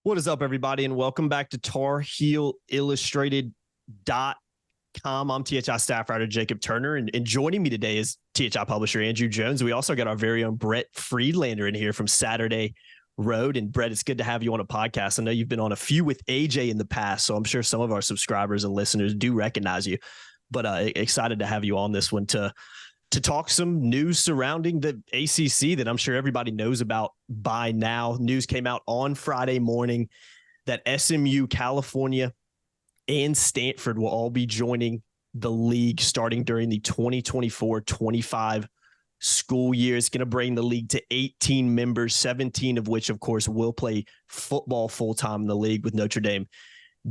What is up, everybody, and welcome back to TarHeelIllustrated.com. I'm THI staff writer Jacob Turner, and joining me today is THI publisher Andrew Jones. We also got our very own Brett Friedlander in here from Saturday Road. And Brett, it's good to have you on a podcast. I know you've been on a few with AJ in the past, so I'm sure some of our subscribers and listeners do recognize you. But excited to have you on this one to talk some news surrounding the ACC that I'm sure everybody knows about by now. News came out on Friday morning that SMU, California, and Stanford will all be joining the league starting during the 2024-25 school year. It's going to bring the league to 18 members, 17 of which, of course, will play football full-time in the league, with Notre Dame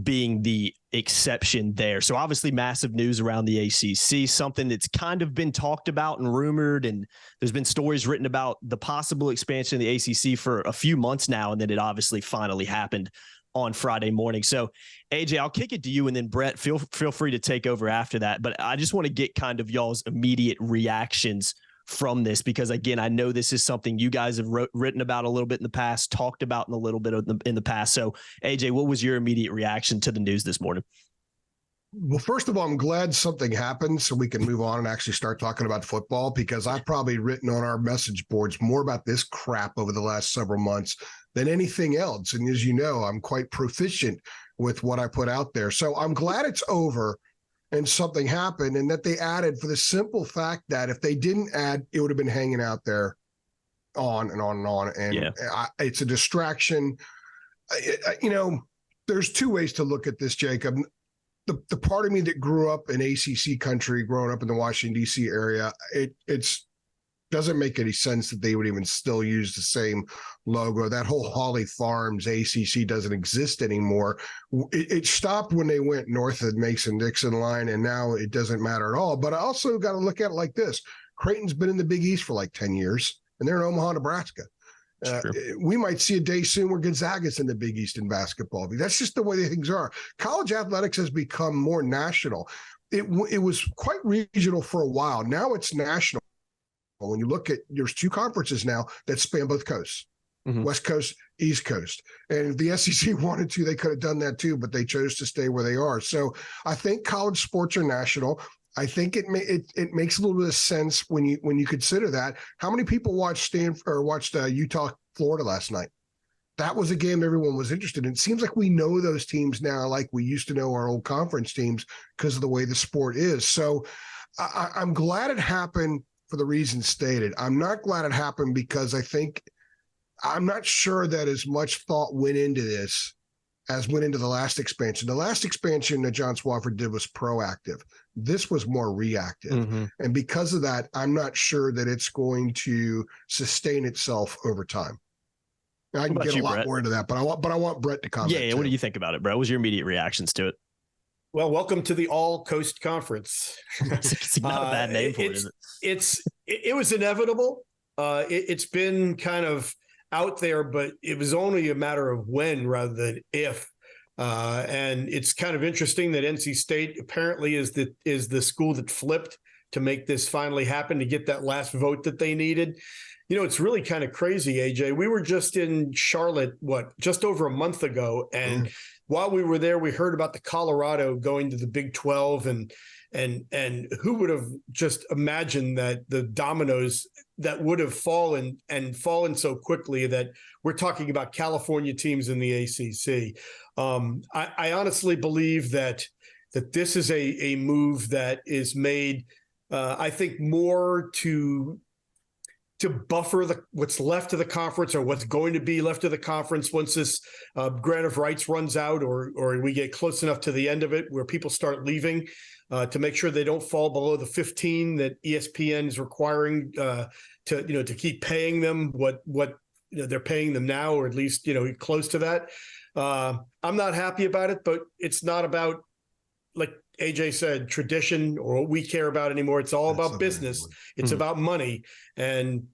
being the exception there. So obviously massive news around the ACC, something that's kind of been talked about and rumored, and there's been stories written about the possible expansion of the ACC for a few months now, and then it obviously finally happened on Friday morning. So AJ, I'll kick it to you, and then Brett, feel free to take over after that. But I just want to get kind of y'all's immediate reactions from this, because again, I know this is something you guys have written about a little bit in the past, talked about in a little bit in the past. So AJ, what was your immediate reaction to the news this morning? Well, first of all, I'm glad something happened so we can move on and actually start talking about football, because I've probably written on our message boards more about this crap over the last several months than anything else. And as you know, I'm quite proficient with what I put out there. So I'm glad it's over and something happened, and that they added, for the simple fact that if they didn't add, it would have been hanging out there on and on and on. And it's a distraction. There's two ways to look at this, Jacob. The part of me that grew up in ACC country, growing up in the Washington, D.C. area, it's doesn't make any sense that they would even still use the same logo. That whole Holly Farms ACC doesn't exist anymore. It stopped when they went north of Mason-Dixon line, and now it doesn't matter at all. But I also got to look at it like this. Creighton's been in the Big East for like 10 years, and they're in Omaha, Nebraska. We might see a day soon where Gonzaga's in the Big East in basketball. That's just the way things are. College athletics has become more national. It was quite regional for a while. Now it's national. When you look at, there's two conferences now that span both coasts, West Coast, East Coast. And if the SEC wanted to, they could have done that too, but they chose to stay where they are. So I think college sports are national. I think it makes a little bit of sense when you consider that. How many people watched Utah, Florida last night? That was a game everyone was interested in. It seems like we know those teams now like we used to know our old conference teams because of the way the sport is. So I'm glad it happened for the reasons stated. I'm not glad it happened because I'm not sure that as much thought went into this as went into the last expansion. The last expansion that John Swofford did was proactive. This was more reactive. And because of that, I'm not sure that it's going to sustain itself over time. And I can get a lot more into that, but I want Brett to comment. Yeah. What do you think about it, Brett? What was your immediate reactions to it? Well, welcome to the All Coast Conference. It's not a bad name for it, is it? It was inevitable. It's been kind of out there, but it was only a matter of when rather than if. And it's kind of interesting that NC State apparently is the school that flipped to make this finally happen, to get that last vote that they needed. You know, it's really kind of crazy, AJ. We were just in Charlotte, just over a month ago, and while we were there, we heard about the Colorado going to the Big 12, and who would have just imagined that the dominoes that would have fallen so quickly, that we're talking about California teams in the ACC. I honestly believe that this is a move that is made, I think, more to buffer what's left of the conference, or what's going to be left of the conference once this grant of rights runs out, or we get close enough to the end of it where people start leaving, to make sure they don't fall below the 15 that ESPN is requiring to keep paying them what they're paying them now, or at least close to that. I'm not happy about it, but it's not about, like AJ said, tradition or what we care about anymore. It's all about business. It's about money, and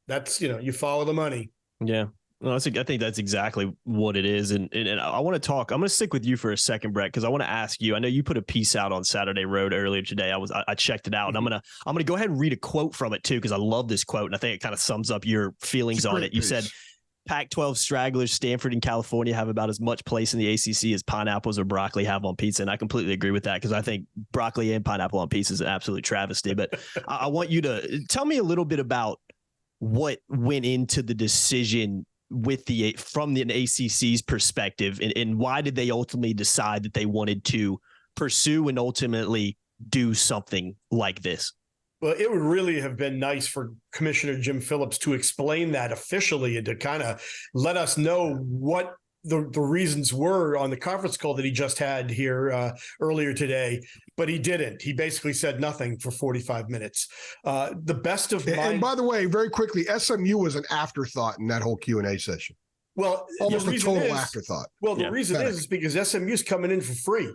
that's, you follow the money. Yeah. Well, I think that's exactly what it is. And I want to talk, I'm going to stick with you for a second, Brett, because I want to ask you, I know you put a piece out on Saturday Road earlier today. I checked it out, and I'm going to go ahead and read a quote from it too, because I love this quote. And I think it kind of sums up your feelings on it. You said, Pac-12 stragglers, Stanford and California have about as much place in the ACC as pineapples or broccoli have on pizza. And I completely agree with that because I think broccoli and pineapple on pizza is an absolute travesty. But I want you to tell me a little bit about what went into the decision from the ACC's perspective, and why did they ultimately decide that they wanted to pursue and ultimately do something like this? Well, it would really have been nice for Commissioner Jim Phillips to explain that officially and to kind of let us know what the reasons were on the conference call that he just had here earlier today, but he didn't. He basically said nothing for 45 minutes. The best of And by the way, very quickly, SMU was an afterthought in that whole Q&A session. Well, almost a total afterthought. Well, the reason is because SMU's coming in for free.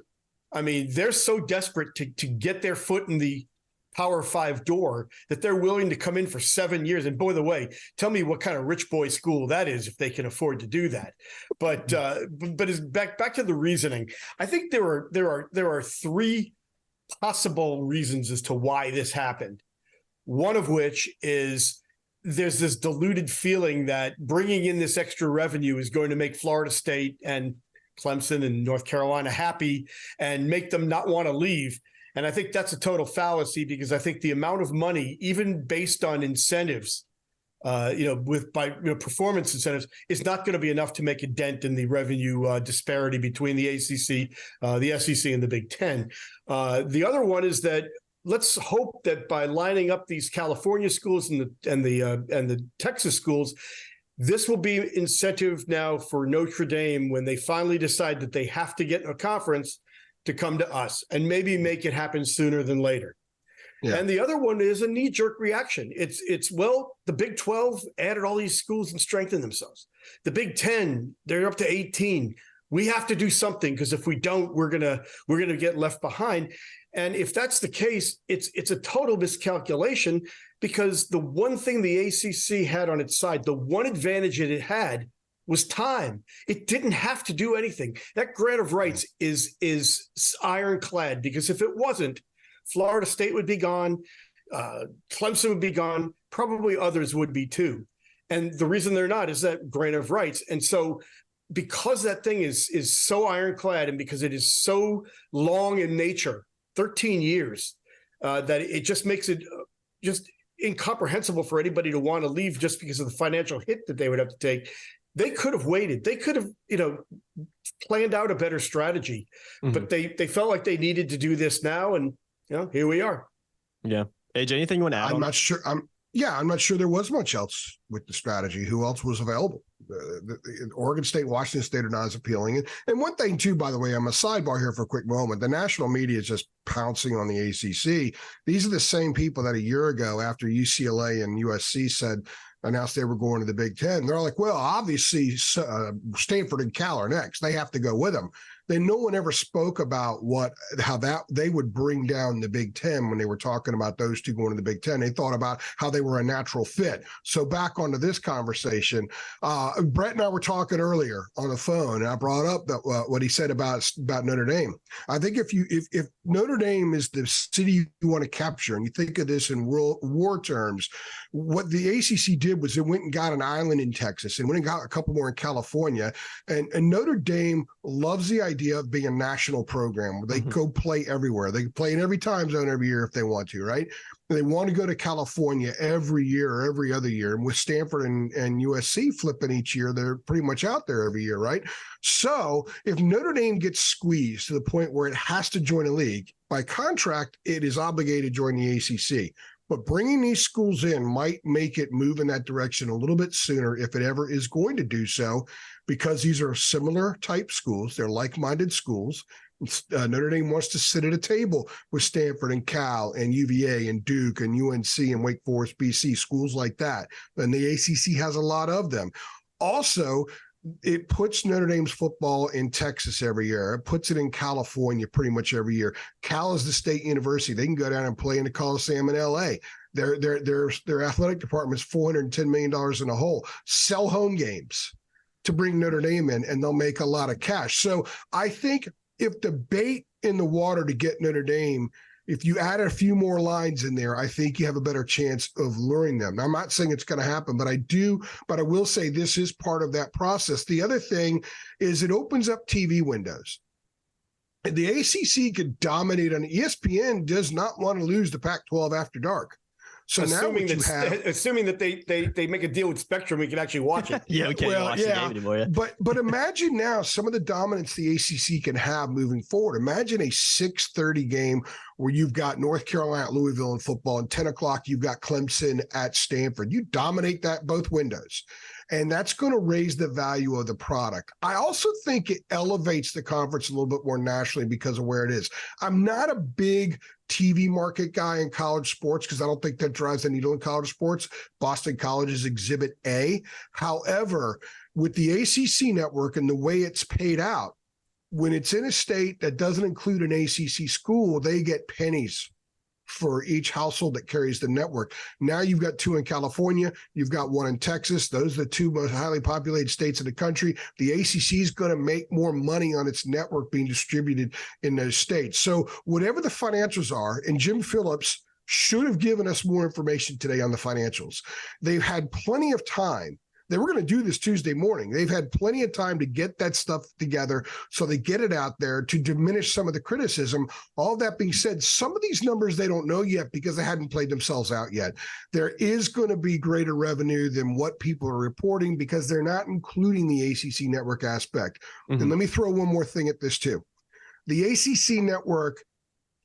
I mean, they're so desperate to get their foot in the Power 5 door that they're willing to come in for 7 years. And by the way, tell me what kind of rich boy school that is if they can afford to do that. But it's back to the reasoning. I think there are three possible reasons as to why this happened. One of which is there's this diluted feeling that bringing in this extra revenue is going to make Florida State and Clemson and North Carolina happy and make them not want to leave. And I think that's a total fallacy because I think the amount of money, even based on incentives, performance incentives, is not going to be enough to make a dent in the revenue disparity between the ACC, the SEC, and the Big Ten. The other one is that let's hope that by lining up these California schools and the Texas schools, this will be incentive now for Notre Dame when they finally decide that they have to get in a conference to come to us and maybe make it happen sooner than later. Yeah. And the other one is a knee-jerk reaction. It's the Big 12 added all these schools and strengthened themselves. The Big 10, they're up to 18. We have to do something because if we don't, we're gonna get left behind. And if that's the case, it's a total miscalculation because the one thing the ACC had on its side, the one advantage it had was time. It didn't have to do anything. That grant of rights is ironclad because if it wasn't, Florida State would be gone, Clemson would be gone, probably others would be too. And the reason they're not is that grant of rights. And so because that thing is so ironclad and because it is so long in nature, 13 years, that it just makes it just incomprehensible for anybody to want to leave just because of the financial hit that they would have to take. They could have waited. They could have, planned out a better strategy, but they felt like they needed to do this now. And, here we are. Yeah. AJ, anything you want to add? I'm not sure. I'm not sure there was much else with the strategy. Who else was available? Oregon State, Washington State are not as appealing. And one thing too, by the way, I'm a sidebar here for a quick moment. The national media is just pouncing on the ACC. These are the same people that a year ago, after UCLA and USC announced they were going to the Big Ten, they're like, well, obviously Stanford and Cal are next. They have to go with them. Then no one ever spoke about how that they would bring down the Big Ten when they were talking about those two going to the Big Ten. They thought about how they were a natural fit. So back onto this conversation, Brett and I were talking earlier on the phone, and I brought up what he said about Notre Dame. I think if Notre Dame is the city you want to capture, and you think of this in World War terms, what the ACC did was it went and got an island in Texas and went and got a couple more in California. And Notre Dame loves the idea of being a national program where they go play everywhere. They can play in every time zone every year if they want to, right? And they want to go to California every year or every other year. And with Stanford and USC flipping each year, they're pretty much out there every year, right? So if Notre Dame gets squeezed to the point where it has to join a league, by contract, it is obligated to join the ACC. But bringing these schools in might make it move in that direction a little bit sooner if it ever is going to do so, because these are similar type schools. They're like-minded schools. Notre Dame wants to sit at a table with Stanford and Cal and UVA and Duke and UNC and Wake Forest, BC, schools like that. And the ACC has a lot of them. Also, it puts Notre Dame's football in Texas every year. It puts it in California pretty much every year. Cal is the state university. They can go down and play in the Coliseum in LA. Their athletic department is $410 million in a hole. Sell home games to bring Notre Dame in, and they'll make a lot of cash. So I think if the bait in the water to get Notre Dame if you add a few more lines in there, I think you have a better chance of luring them. Now, I'm not saying it's going to happen, but I will say this is part of that process. The other thing is it opens up TV windows. The ACC could dominate on ESPN does not want to lose the Pac-12 after dark. So assuming that they make a deal with Spectrum, we can actually watch it. Yeah, we can't watch the game anymore. Yeah. But imagine now some of the dominance the ACC can have moving forward. Imagine a 6:30 game where you've got North Carolina at Louisville in football, and 10 o'clock you've got Clemson at Stanford. You dominate that both windows. And that's going to raise the value of the product. I also think it elevates the conference a little bit more nationally because of where it is. I'm not a big TV market guy in college sports because I don't think that drives the needle in college sports. Boston College is Exhibit A. However, with the ACC network and the way it's paid out, when it's in a state that doesn't include an ACC school, they get pennies for each household that carries the network. Now you've got 2 in California, you've got 1 in Texas. Those are the 2 most highly populated states in the country. The ACC is going to make more money on its network being distributed in those states. So whatever the financials are, and Jim Phillips should have given us more information today on the financials. They've had plenty of time. They were going to do this Tuesday morning. They've had plenty of time to get that stuff together so they get it out there to diminish some of the criticism. All that being said, some of these numbers they don't know yet because they hadn't played themselves out yet. There is going to be greater revenue than what people are reporting because they're not including the ACC network aspect. Mm-hmm. And let me throw one more thing at this too. The ACC network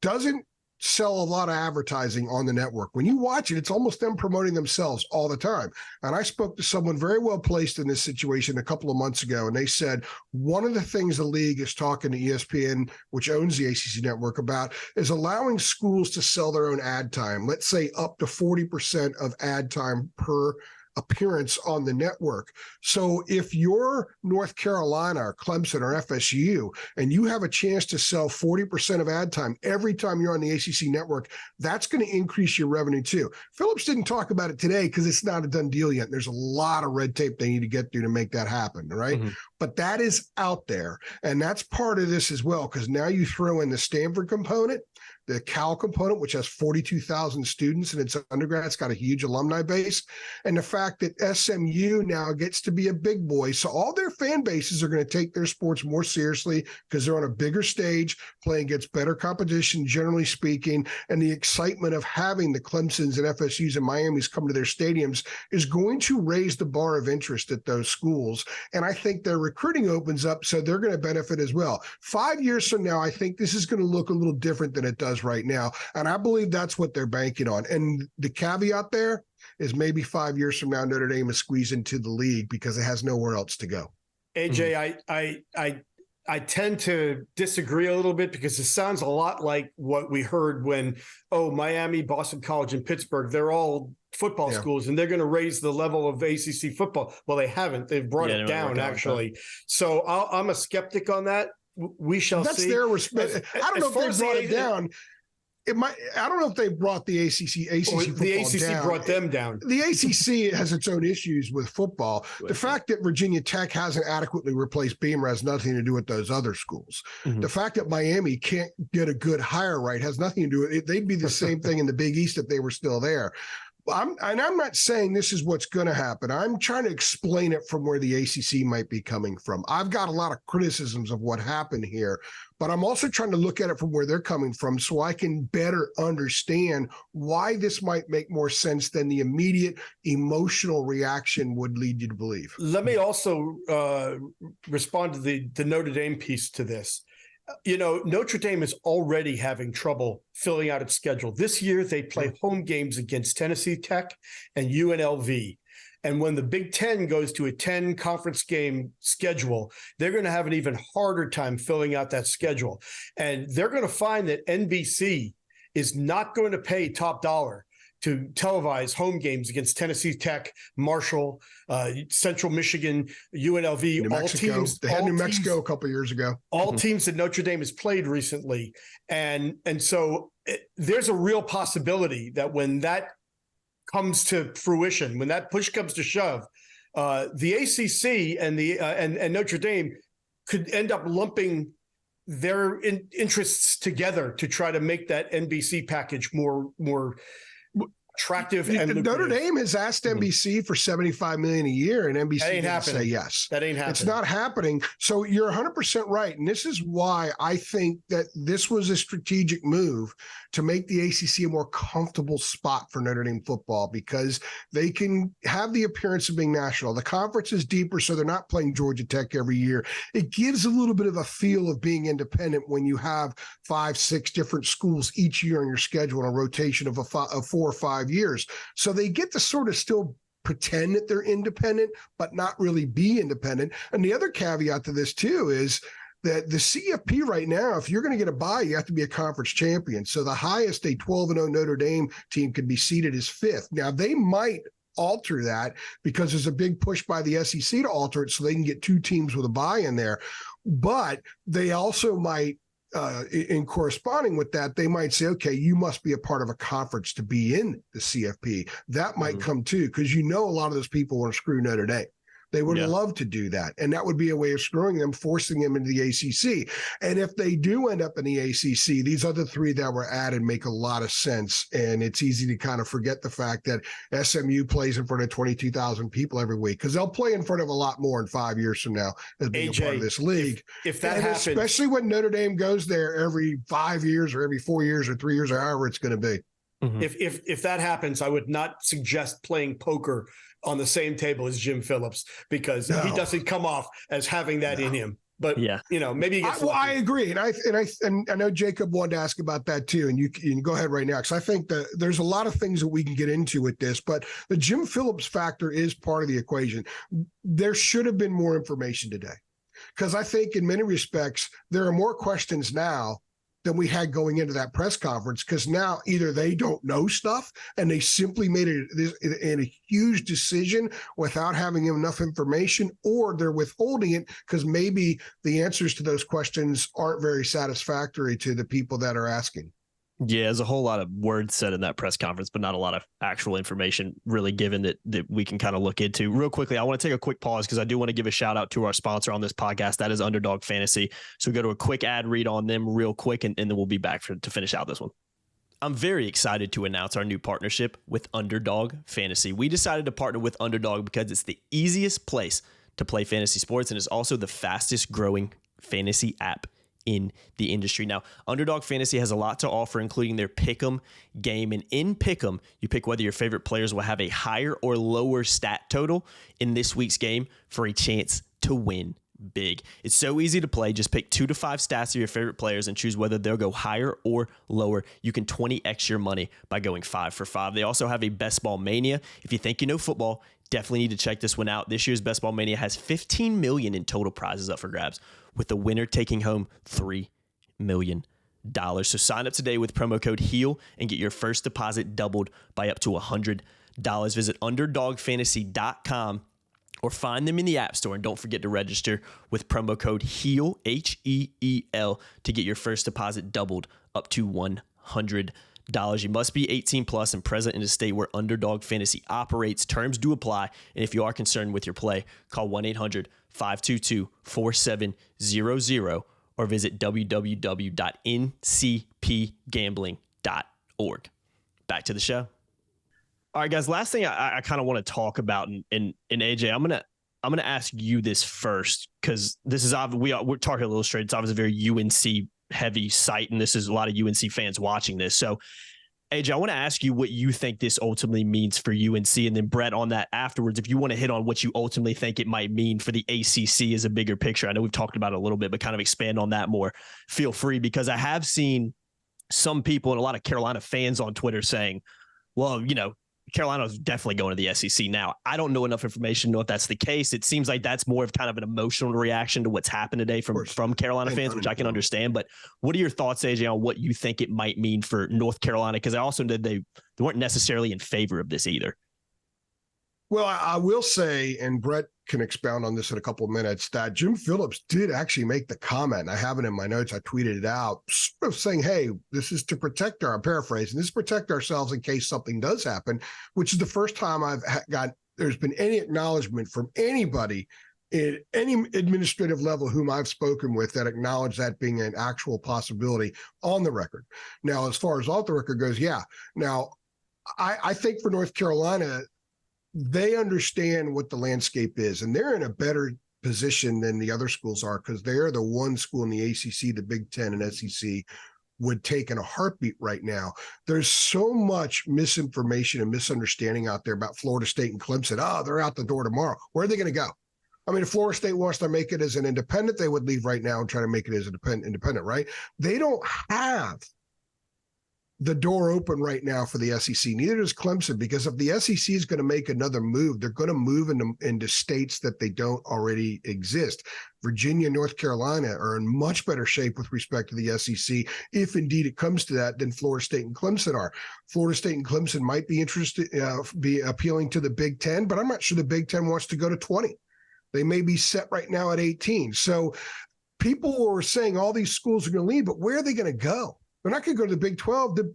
doesn't sell a lot of advertising on the network. When you watch it, it's almost them promoting themselves all the time. And I spoke to someone very well placed in this situation a couple of months ago, and they said one of the things the league is talking to ESPN, which owns the ACC network, about is allowing schools to sell their own ad time. Let's say up to 40% of ad time per appearance on the network. So if you're North Carolina or Clemson or FSU and you have a chance to sell 40% of ad time every time you're on the ACC network, that's going to increase your revenue too. Phillips didn't talk about it today because it's not a done deal yet. There's a lot of red tape they need to get through to make that happen, right? Mm-hmm. But that is out there. And that's part of this as well, because now you throw in the Stanford component, the Cal component, which has 42,000 students and its undergrad, it's got a huge alumni base. And the fact that SMU now gets to be a big boy. So all their fan bases are going to take their sports more seriously because they're on a bigger stage, playing against better competition, generally speaking. And the excitement of having the Clemsons and FSUs and Miamis come to their stadiums is going to raise the bar of interest at those schools. And I think their recruiting opens up, so they're going to benefit as well. 5 years from now, I think this is going to look a little different than it does right now. And I believe that's what they're banking on. And the caveat there is maybe 5 years from now, Notre Dame is squeezed into the league because it has nowhere else to go. AJ, I tend to disagree a little bit because it sounds a lot like what we heard when, Miami, Boston College, and Pittsburgh, they're all football schools and they're going to raise the level of ACC football. Well, they haven't. They've brought it down, actually. So I'm a skeptic on that. We shall see. That's their respect. I don't know if they brought it down. I don't know if they brought the ACC football down. The ACC brought them down. The ACC has its own issues with football. The fact that Virginia Tech hasn't adequately replaced Beamer has nothing to do with those other schools. Mm-hmm. The fact that Miami can't get a good hire right has nothing to do with it. They'd be the same thing in the Big East if they were still there. I'm not saying this is what's going to happen. I'm trying to explain it from where the ACC might be coming from. I've got a lot of criticisms of what happened here, but I'm also trying to look at it from where they're coming from so I can better understand why this might make more sense than the immediate emotional reaction would lead you to believe. Let me also respond to the Notre Dame piece to this. Notre Dame is already having trouble filling out its schedule. This year, they play home games against Tennessee Tech and UNLV. And when the Big Ten goes to a 10 conference game schedule, they're going to have an even harder time filling out that schedule. And they're going to find that NBC is not going to pay top dollar to televise home games against Tennessee Tech, Marshall, Central Michigan, UNLV, New Mexico. They had New Mexico a couple of years ago. All teams that Notre Dame has played recently. And so there's a real possibility that when that comes to fruition, when that push comes to shove, the ACC and Notre Dame could end up lumping their interests together to try to make that NBC package more attractive and lucrative. Notre Dame has asked NBC for $75 million a year, and NBC didn't say yes. That ain't happening. It's not happening. So you're 100% right, and this is why I think that this was a strategic move to make the ACC a more comfortable spot for Notre Dame football, because they can have the appearance of being national. The conference is deeper, so they're not playing Georgia Tech every year. It gives a little bit of a feel of being independent when you have 5-6 different schools each year on your schedule on a rotation of 4 or 5 years. So they get to sort of still pretend that they're independent, but not really be independent. And the other caveat to this too is that the CFP right now, if you're going to get a bye, you have to be a conference champion. So the highest a 12-0 Notre Dame team could be seated is 5th. Now they might alter that because there's a big push by the SEC to alter it so they can get 2 teams with a bye in there. But they also might, in corresponding with that, they might say, okay, you must be a part of a conference to be in the CFP. That might come too, because a lot of those people want to screw Notre Dame. They would love to do that. And that would be a way of screwing them, forcing them into the ACC. And if they do end up in the ACC, these other 3 that were added make a lot of sense. And it's easy to kind of forget the fact that SMU plays in front of 22,000 people every week, because they'll play in front of a lot more in 5 years from now as being a part of this league. If that happens, especially when Notre Dame goes there every 5 years or every 4 years or 3 years or however it's going to be. If that happens, I would not suggest playing poker on the same table as Jim Phillips, because he doesn't come off as having that in him. But maybe he gets I agree, and I know Jacob wanted to ask about that too, and you can go ahead right now, because I think that there's a lot of things that we can get into with this, but the Jim Phillips factor is part of the equation. There should have been more information today, because I think in many respects there are more questions now than we had going into that press conference, because now either they don't know stuff and they simply made it a huge decision without having enough information, or they're withholding it because maybe the answers to those questions aren't very satisfactory to the people that are asking. Yeah, there's a whole lot of words said in that press conference, but not a lot of actual information really given that we can kind of look into. Real quickly, I want to take a quick pause because I do want to give a shout out to our sponsor on this podcast. That is Underdog Fantasy. So go to a quick ad read on them real quick, and then we'll be back to finish out this one. I'm very excited to announce our new partnership with Underdog Fantasy. We decided to partner with Underdog because it's the easiest place to play fantasy sports, and it's also the fastest growing fantasy app in the industry. Now, Underdog Fantasy has a lot to offer, including their Pick'em game. And in Pick'em, you pick whether your favorite players will have a higher or lower stat total in this week's game for a chance to win big. It's so easy to play. Just pick 2 to 5 stats of your favorite players and choose whether they'll go higher or lower. You can 20x your money by going 5 for 5. They also have a Best Ball Mania. If you think you know football, definitely need to check this one out. This year's Best Ball Mania has $15 million in total prizes up for grabs, with the winner taking home $3 million. So sign up today with promo code HEAL and get your first deposit doubled by up to $100. Visit UnderdogFantasy.com or find them in the App Store. And don't forget to register with promo code HEAL, HEEL, to get your first deposit doubled up to $100. You must be 18 plus and present in a state where Underdog Fantasy operates. Terms do apply. And if you are concerned with your play, call 1-800-522-4700 or visit www.ncpgambling.org. Back to the show. All right, guys. Last thing I kind of want to talk about, and AJ, I'm gonna ask you this first, because this is we're Tar Heel Illustrated. It's obviously a very UNC heavy site, and this is a lot of UNC fans watching this. So, AJ, I want to ask you what you think this ultimately means for UNC, and then Brett, on that afterwards, if you want to hit on what you ultimately think it might mean for the ACC as a bigger picture. I know we've talked about it a little bit, but kind of expand on that more. Feel free, because I have seen some people and a lot of Carolina fans on Twitter saying, well, Carolina's definitely going to the SEC now. I don't know enough information to know if that's the case. It seems like that's more of kind of an emotional reaction to what's happened today from Carolina fans, which I can understand. But what are your thoughts, AJ, on what you think it might mean for North Carolina? Because I also did they weren't necessarily in favor of this either. Well, I will say, and Brett can expound on this in a couple of minutes, that Jim Phillips did actually make the comment, and I have it in my notes, I tweeted it out, sort of saying, hey, this is to protect I'm paraphrasing, this is protect ourselves in case something does happen, which is the first time there's been any acknowledgement from anybody at any administrative level whom I've spoken with that acknowledge that being an actual possibility on the record. Now, as far as off the record goes, yeah. Now, I think for North Carolina, they understand what the landscape is, and they're in a better position than the other schools are because they're the one school in the ACC, the Big Ten and SEC would take in a heartbeat right now. There's so much misinformation and misunderstanding out there about Florida State and Clemson. Oh, they're out the door tomorrow. Where are they going to go? I mean, if Florida State wants to make it as an independent, they would leave right now and try to make it as an independent, right? They don't have the door open right now for the SEC. Neither does Clemson, because if the SEC is going to make another move, they're going to move into states that they don't already exist. Virginia, North Carolina are in much better shape with respect to the SEC, if indeed it comes to that, than Florida State and Clemson are. Florida State and Clemson might be interested, be appealing to the Big Ten, but I'm not sure the Big Ten wants to go to 20. They may be set right now at 18. So people are saying all these schools are going to leave, but where are they going to go? They're not going to go to the Big 12. The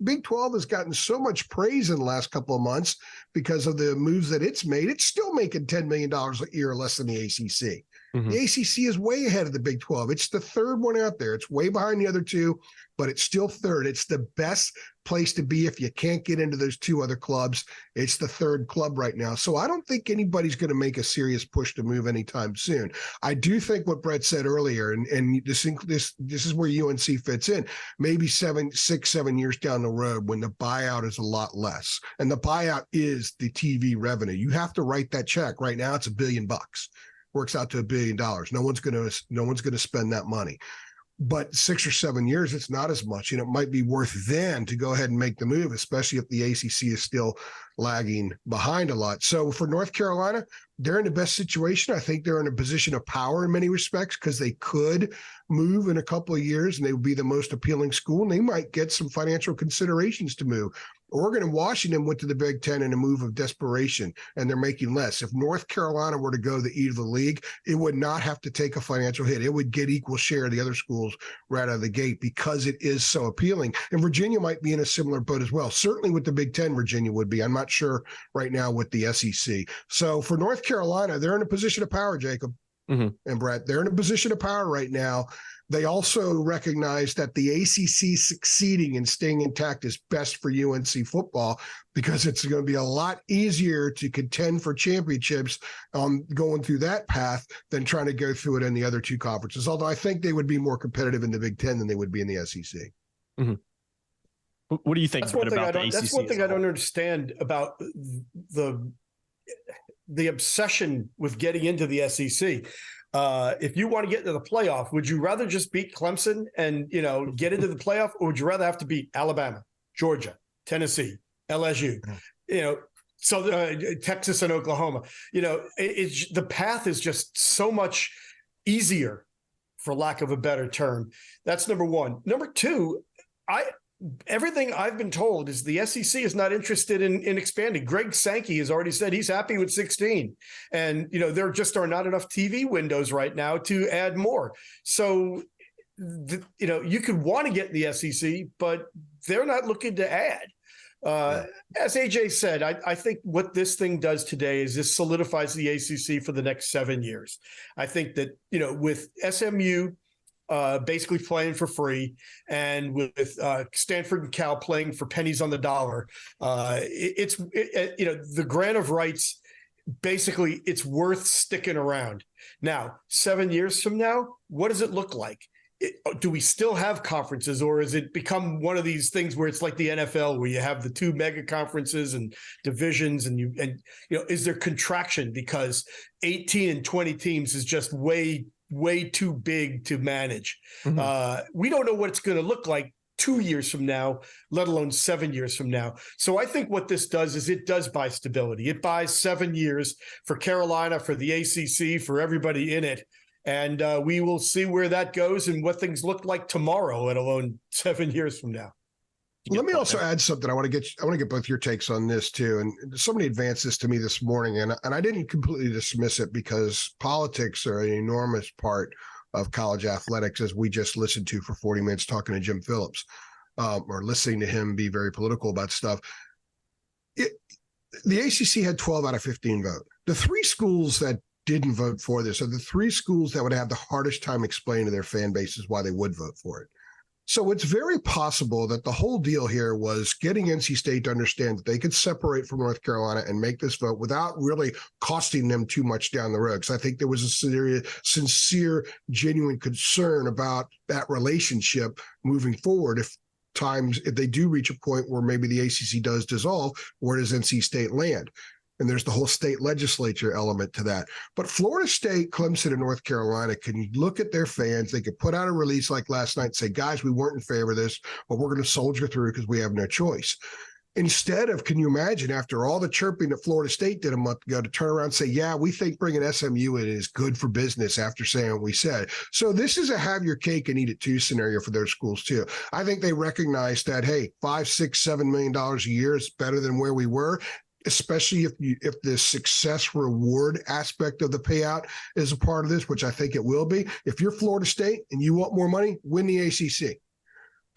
Big 12 has gotten so much praise in the last couple of months because of the moves that it's made. It's still making $10 million a year less than the ACC. Mm-hmm. The ACC is way ahead of the Big 12. It's the third one out there. It's way behind the other two, but it's still third. It's the best place to be if you can't get into those two other clubs. It's the third club right now. So I don't think anybody's going to make a serious push to move anytime soon. I do think what Brett said earlier, and this is where UNC fits in, maybe 6, 7 years down the road when the buyout is a lot less. And the buyout is the TV revenue. You have to write that check. Right now it's $1 billion. Works out to $1 billion. No one's going to spend that money. But 6 or 7 years, it's not as much. And it might be worth then to go ahead and make the move, especially if the ACC is still lagging behind a lot. So for North Carolina, they're in the best situation. I think they're in a position of power in many respects because they could move in a couple of years and they would be the most appealing school. And they might get some financial considerations to move. Oregon and Washington went to the Big Ten in a move of desperation, and they're making less. If North Carolina were to go the E of the league, it would not have to take a financial hit. It would get equal share of the other schools right out of the gate because it is so appealing. And Virginia might be in a similar boat as well. Certainly with the Big Ten, Virginia would be. I'm not sure right now with the SEC. So for North Carolina, they're in a position of power, Jacob. Mm-hmm. And Brett, they're in a position of power right now. They also recognize that the ACC succeeding and staying intact is best for UNC football because it's going to be a lot easier to contend for championships going through that path than trying to go through it in the other two conferences. Although I think they would be more competitive in the Big Ten than they would be in the SEC. Mm-hmm. What do you think about the ACC? That's one thing I don't understand about the obsession with getting into the SEC. If you want to get into the playoff, would you rather just beat Clemson and, get into the playoff, or would you rather have to beat Alabama, Georgia, Tennessee, LSU, Texas and Oklahoma? The path is just so much easier, for lack of a better term. That's number one. Number two, everything I've been told is the SEC is not interested in expanding. Greg Sankey has already said he's happy with 16. And, there just are not enough TV windows right now to add more. So, you could want to get in the SEC, but they're not looking to add. As AJ said, I think what this thing does today is this solidifies the ACC for the next 7 years. I think that, with SMU basically playing for free, and with Stanford and Cal playing for pennies on the dollar, the grant of rights, basically it's worth sticking around. Now, 7 years from now, what does it look like? Do we still have conferences, or has it become one of these things where it's like the NFL, where you have the two mega conferences and divisions, and is there contraction because 18 and 20 teams is just way too big to manage? Mm-hmm. We don't know what it's going to look like 2 years from now, let alone 7 years from now. So I think what this does is it does buy stability. It buys 7 years for Carolina, for the ACC, for everybody in it. And we will see where that goes and what things look like tomorrow, let alone 7 years from now. Let me also add something. I want to get both your takes on this too. And somebody advanced this to me this morning, and I didn't completely dismiss it because politics are an enormous part of college athletics, as we just listened to for 40 minutes talking to Jim Phillips, or listening to him be very political about stuff. The ACC had 12 out of 15 vote. The three schools that didn't vote for this are the three schools that would have the hardest time explaining to their fan bases why they would vote for it. So it's very possible that the whole deal here was getting NC State to understand that they could separate from North Carolina and make this vote without really costing them too much down the road. Because I think there was a sincere, genuine concern about that relationship moving forward. If they do reach a point where maybe the ACC does dissolve, where does NC State land? And there's the whole state legislature element to that. But Florida State, Clemson, and North Carolina can look at their fans. They could put out a release like last night and say, guys, we weren't in favor of this, but we're going to soldier through because we have no choice. Instead of, can you imagine, after all the chirping that Florida State did a month ago, to turn around and say, yeah, we think bringing SMU in is good for business after saying what we said. So this is a have your cake and eat it too scenario for those schools too. I think they recognize that, hey, $5, $6, $7 million a year is better than where we were, especially if the success reward aspect of the payout is a part of this, which I think it will be. If you're Florida State and you want more money, win the ACC.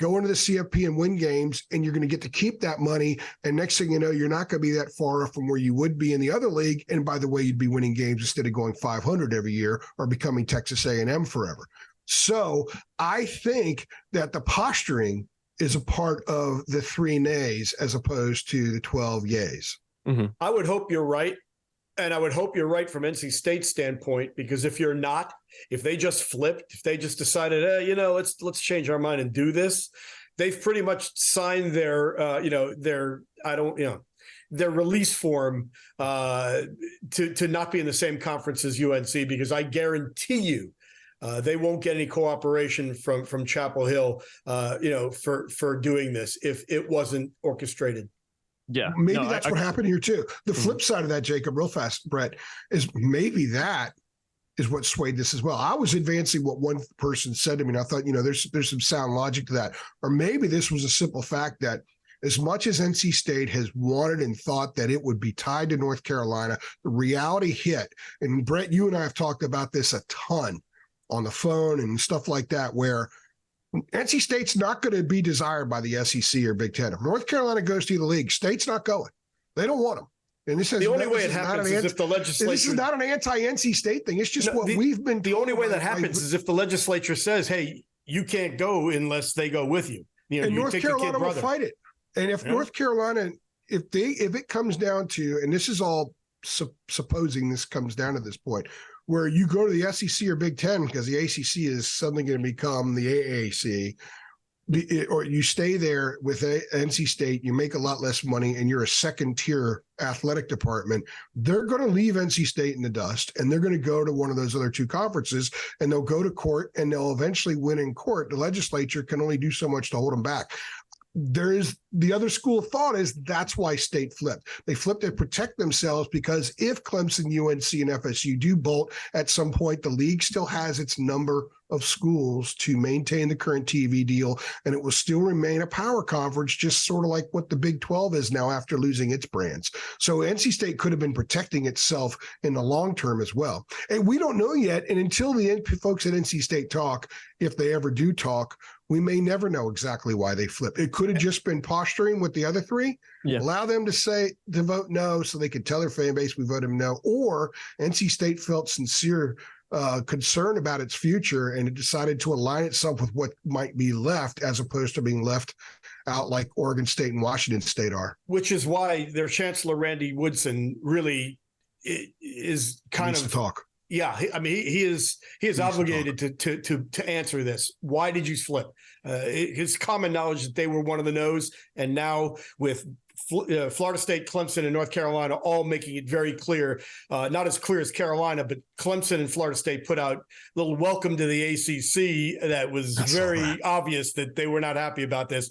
Go into the CFP and win games, and you're going to get to keep that money. And next thing you know, you're not going to be that far off from where you would be in the other league. And by the way, you'd be winning games instead of going 500 every year or becoming Texas A&M forever. So I think that the posturing is a part of the 3 nays as opposed to the 12 yays. Mm-hmm. I would hope you're right. And I would hope you're right from NC State's standpoint, because if you're not, if they just flipped, if they just decided, let's change our mind and do this, they've pretty much signed their release form to not be in the same conference as UNC, because I guarantee you they won't get any cooperation from Chapel Hill, for doing this if it wasn't orchestrated. Yeah, maybe that's what happened here too. The flip side of that, Jacob, real fast, Brett, is maybe that is what swayed this as well. I was advancing what one person said to me, and I thought, there's some sound logic to that. Or maybe this was a simple fact that as much as NC State has wanted and thought that it would be tied to North Carolina, the reality hit. And Brett, you and I have talked about this a ton on the phone and stuff like that, where NC State's not going to be desired by the SEC or Big Ten. If North Carolina goes to the league, State's not going. They don't want them. And this is the only way it happens is if the legislature. This is not an anti-NC State thing. It's just we've been. The only way that happens is if the legislature says, "Hey, you can't go unless they go with you." And North Carolina will fight it. And if North Carolina, if it comes down to, and this is all supposing this comes down to this point, where you go to the SEC or Big Ten because the ACC is suddenly going to become the AAC, or you stay there with NC State, you make a lot less money, and you're a second-tier athletic department, they're going to leave NC State in the dust, and they're going to go to one of those other 2 conferences, and they'll go to court, and they'll eventually win in court. The legislature can only do so much to hold them back. There is the other school of thought is that's why State flipped. They flipped to protect themselves, because if Clemson, UNC, and FSU do bolt at some point, the league still has its number of schools to maintain the current TV deal, and it will still remain a power conference, just sort of like what the Big 12 is now after losing its brands. So NC State could have been protecting itself in the long term as well. And we don't know yet, and until the folks at NC State talk, if they ever do talk, we may never know exactly why they flipped. It could have just been posturing with the other 3. Yeah. Allow them to vote no so they could tell their fan base we voted no. Or NC State felt sincere concern about its future, and it decided to align itself with what might be left as opposed to being left out like Oregon State and Washington State are. Which is why their Chancellor, Randy Woodson, really is kind of talk. Yeah, I mean, he is obligated to answer this. Why did you flip? It's common knowledge that they were one of the no's, and now with Florida State, Clemson, and North Carolina all making it very clear, not as clear as Carolina, but Clemson and Florida State put out a little welcome to the ACC that was very obvious that they were not happy about this.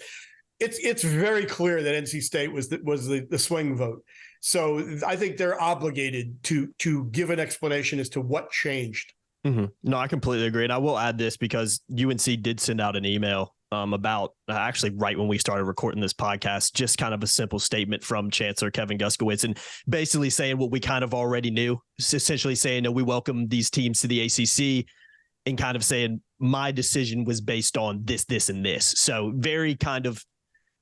It's very clear that NC State was the swing vote. So I think they're obligated to give an explanation as to what changed. Mm-hmm. No, I completely agree. And I will add this because UNC did send out an email about actually right when we started recording this podcast, just kind of a simple statement from Chancellor Kevin Guskowitz, and basically saying what we kind of already knew, essentially saying that we welcome these teams to the ACC, and kind of saying my decision was based on this, this, and this. So very kind of,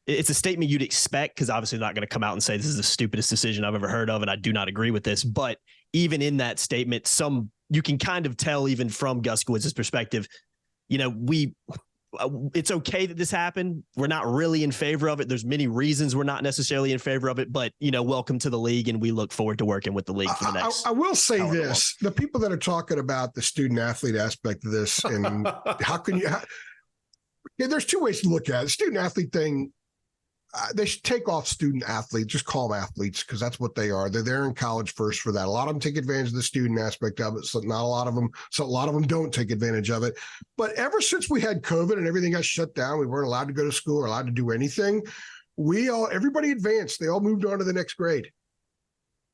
it's a statement you'd expect, because obviously they're not going to come out and say this is the stupidest decision I've ever heard of, and I do not agree with this. But even in that statement, you can kind of tell even from Guskiwicz's perspective, it's okay that this happened. We're not really in favor of it. There's many reasons we're not necessarily in favor of it, but welcome to the league, and we look forward to working with the league for the next. I will say this: the people that are talking about the student athlete aspect of this, and there's two ways to look at it. The student athlete thing. They should take off student athletes, just call them athletes, because that's what they are. They're there in college first for that. A lot of them take advantage of the student aspect of it. So a lot of them don't take advantage of it. But ever since we had COVID and everything got shut down, we weren't allowed to go to school or allowed to do anything. Everybody advanced. They all moved on to the next grade.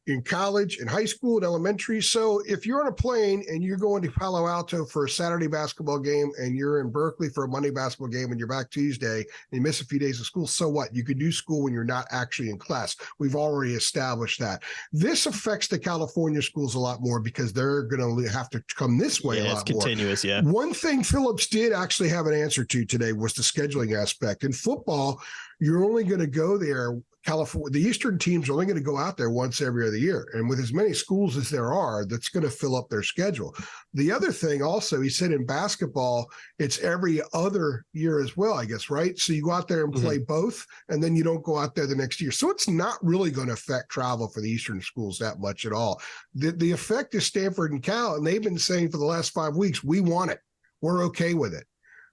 In college, in high school, in elementary. So if you're on a plane and you're going to Palo Alto for a Saturday basketball game, and you're in Berkeley for a Monday basketball game, and you're back Tuesday and you miss a few days of school, so what? You can do school when you're not actually in class. We've already established that. This affects the California schools a lot more because they're going to have to come this way a lot more. It's continuous, yeah. One thing Phillips did actually have an answer to today was the scheduling aspect. In football, you're only going to go there. California, the Eastern teams are only going to go out there once every other year. And with as many schools as there are, that's going to fill up their schedule. The other thing also, he said in basketball, it's every other year as well, I guess, right? So you go out there and play both, and then you don't go out there the next year. So it's not really going to affect travel for the Eastern schools that much at all. The effect is Stanford and Cal, and they've been saying for the last 5 weeks, we want it. We're okay with it.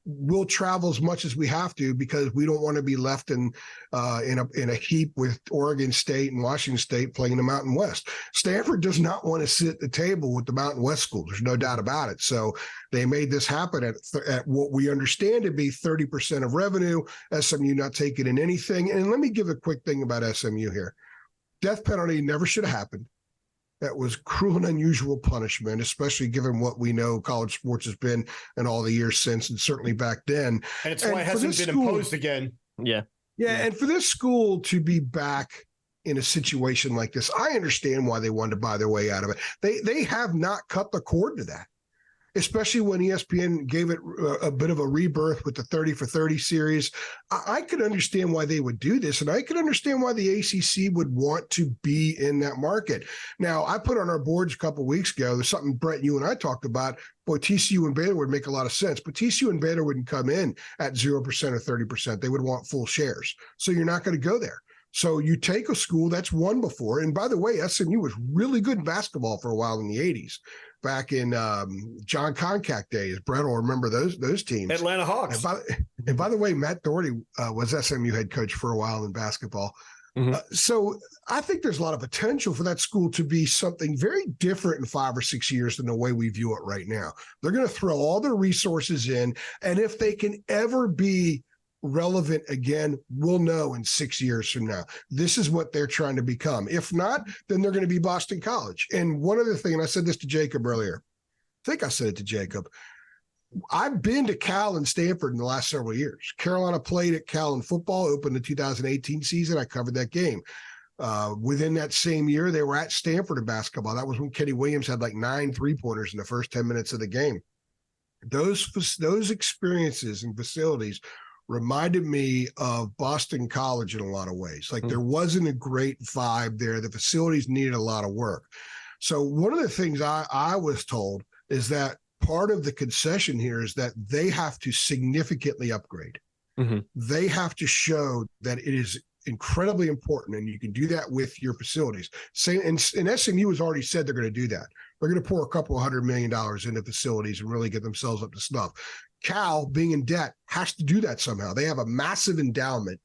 We'll travel as much as we have to because we don't want to be left in a heap with Oregon State and Washington State playing the Mountain West. Stanford does not want to sit at the table with the Mountain West schools. There's no doubt about it. So they made this happen at what we understand to be 30% of revenue. SMU not taking in anything. And let me give a quick thing about SMU here. Death penalty never should have happened. That was cruel and unusual punishment, especially given what we know college sports has been in all the years since, and certainly back then. And it's why it hasn't been imposed again. Yeah. And for this school to be back in a situation like this, I understand why they wanted to buy their way out of it. They have not cut the cord to that, especially when ESPN gave it a bit of a rebirth with the 30 for 30 series. I could understand why they would do this, and I could understand why the ACC would want to be in that market. Now, I put on our boards a couple of weeks ago, there's something, Brett, you and I talked about, boy, TCU and Baylor would make a lot of sense, but TCU and Baylor wouldn't come in at 0% or 30%. They would want full shares. So you're not going to go there. So you take a school that's won before. And by the way, SMU was really good in basketball for a while in the 80s. Back in John Concack days. Brett will remember those teams. Atlanta Hawks. And by the way, Matt Doherty was SMU head coach for a while in basketball. So I think there's a lot of potential for that school to be something very different in 5 or 6 years than the way we view it right now. They're going to throw all their resources in. And if they can ever be relevant again, we'll know in 6 years from now. This is what they're trying to become. If not, then they're going to be Boston College. And one other thing, and I said this to Jacob earlier, I think I said it to Jacob, I've been to Cal and Stanford in the last several years. Carolina played at Cal in football, opened the 2018 season. I covered that game. Within that same year, they were at Stanford in basketball. That was when Kenny Williams had like 9 3-pointers in the first 10 minutes of the game. Those experiences and facilities reminded me of Boston College in a lot of ways. Like there wasn't a great vibe there. The facilities needed a lot of work. So one of the things I was told is that part of the concession here is that they have to significantly upgrade. They have to show that it is incredibly important, and you can do that with your facilities. And SMU has already said they're going to do that. They're going to pour a couple $100 million into facilities and really get themselves up to snuff. Cal, being in debt, has to do that somehow. They have a massive endowment,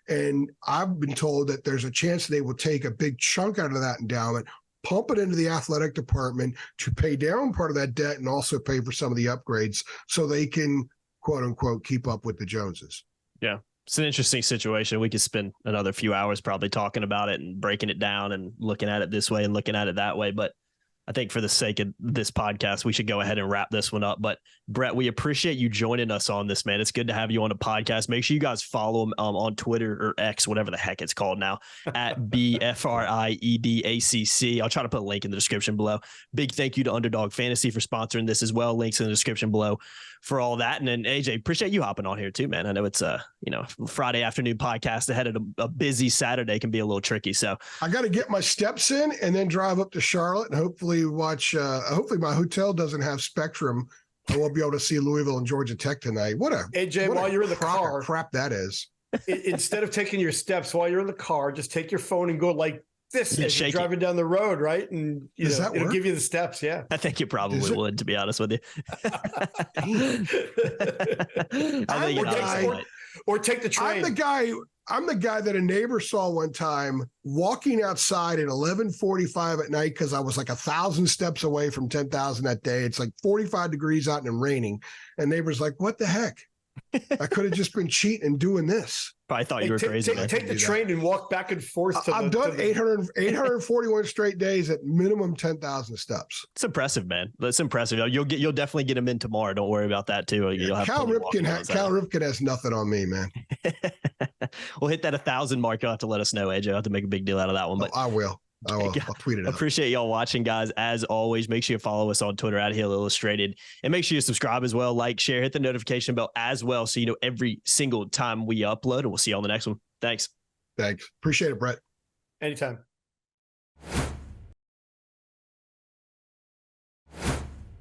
and I've been told that there's a chance they will take a big chunk out of that endowment, pump it into the athletic department to pay down part of that debt and also pay for some of the upgrades so they can, quote unquote, keep up with the Joneses. Yeah. It's an interesting situation. We could spend another few hours probably talking about it and breaking it down and looking at it this way and looking at it that way. But I think for the sake of this podcast, we should go ahead and wrap this one up. But Brett, we appreciate you joining us on this, man. It's good to have you on the podcast. Make sure you guys follow him on Twitter or X, whatever the heck it's called now, at BFRIEDACC. I'll try to put a link in the description below. Big thank you to Underdog Fantasy for sponsoring this as well. Links in the description below for all that. And then AJ, appreciate you hopping on here too, man. I know it's Friday afternoon podcast ahead of a busy Saturday can be a little tricky. So I got to get my steps in and then drive up to Charlotte and hopefully watch. Hopefully my hotel doesn't have Spectrum. I won't be able to see Louisville and Georgia Tech tonight. AJ, while you're in the car, crap that is. Instead of taking your steps while you're in the car, just take your phone and go like this as you're driving down the road, right? And it'll give you the steps. Yeah, I think you probably would, to be honest with you. Or take the train. I'm the guy that a neighbor saw one time walking outside at 11:45 at night because I was like 1,000 steps away from 10,000 that day. It's like 45 degrees out and raining. And neighbor's like, what the heck? I could have just been cheating and doing this. I thought you were crazy. Take the train and walk back and forth. I've done 841 straight days at minimum 10,000 steps. It's impressive, man. That's impressive. You'll definitely get him in tomorrow. Don't worry about that too. You'll have Cal Ripken has nothing on me, man. We'll hit that 1,000 mark. You'll have to let us know, AJ. I'll have to make a big deal out of that one. But I will. I'll tweet it out. Appreciate y'all watching, guys. As always, make sure you follow us on Twitter at Heel Illustrated, and make sure you subscribe as well, like, share, hit the notification bell as well, so you know every single time we upload. And we'll see you on the next one. Thanks. Appreciate it, Brett. Anytime.